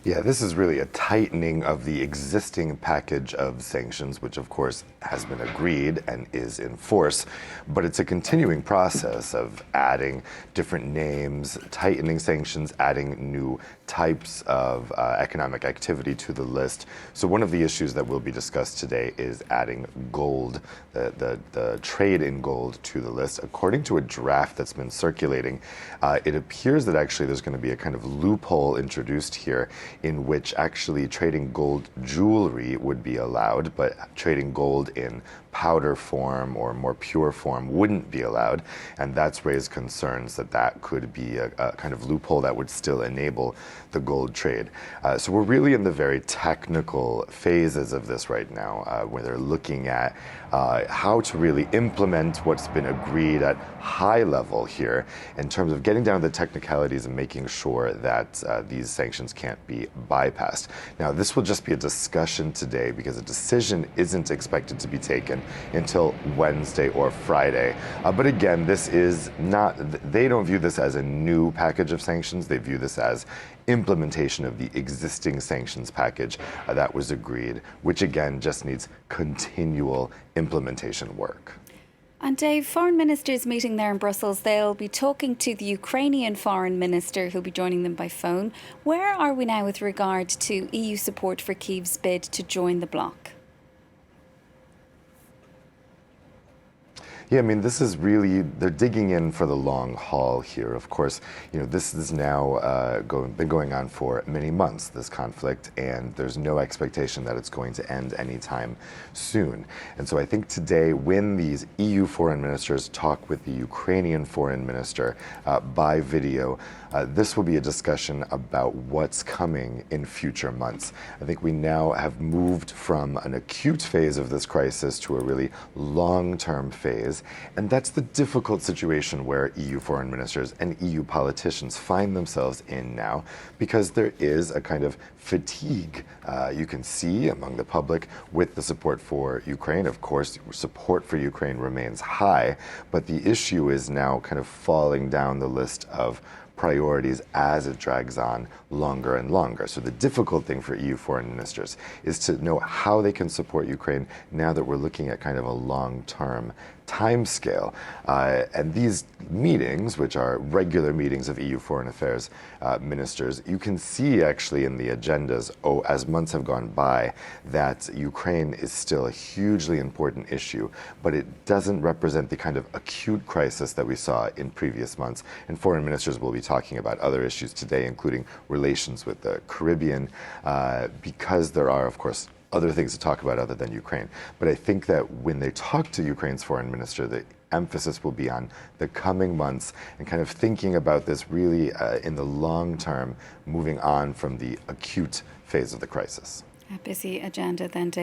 Yeah, this is really a tightening of the existing package of sanctions, which of course has been agreed and is in force. But it's a continuing process of adding different names, tightening sanctions, adding new types of economic activity to the list. So one of the issues that will be discussed today is adding gold, the trade in gold to the list. According to a draft that's been circulating, it appears that actually there's going to be a kind of loophole introduced here in which actually trading gold jewelry would be allowed, but trading gold in powder form or more pure form wouldn't be allowed. And that's raised concerns that that could be a kind of loophole that would still enable the gold trade. So we're really in the very technical phases of this right now, where they're looking at how to really implement what's been agreed at high level here in terms of getting down to the technicalities and making sure that these sanctions can't be bypassed. Now, this will just be a discussion today because a decision isn't expected to be taken until Wednesday or Friday. But again, this is not, they don't view this as a new package of sanctions. They view this as implementation of the existing sanctions package that was agreed, which again just needs continual implementation work. And Dave, foreign ministers meeting there in Brussels, they'll be talking to the Ukrainian foreign minister who'll be joining them by phone. Where are we now with regard to EU support for Kyiv's bid to join the bloc? Yeah, I mean, this is really, they're digging in for the long haul here. Of course, you know, this is now been going on for many months, this conflict, and there's no expectation that it's going to end anytime soon. And so I think today, when these EU foreign ministers talk with the Ukrainian foreign minister by video, this will be a discussion about what's coming in future months. I think we now have moved from an acute phase of this crisis to a really long-term phase. And that's the difficult situation where EU foreign ministers and EU politicians find themselves in now, because there is a kind of fatigue you can see among the public with the support for Ukraine. Of course, support for Ukraine remains high, but the issue is now kind of falling down the list of priorities as it drags on longer and longer. So the difficult thing for EU foreign ministers is to know how they can support Ukraine now that we're looking at kind of a long-term timescale. And these meetings, which are regular meetings of EU foreign affairs ministers, you can see actually in the agendas, as months have gone by, that Ukraine is still a hugely important issue, but it doesn't represent the kind of acute crisis that we saw in previous months. And foreign ministers will be talking about other issues today, including relations with the Caribbean, because there are, of course, other things to talk about other than Ukraine. But I think that when they talk to Ukraine's foreign minister, the emphasis will be on the coming months and kind of thinking about this really in the long term, moving on from the acute phase of the crisis. A busy agenda then, Dave.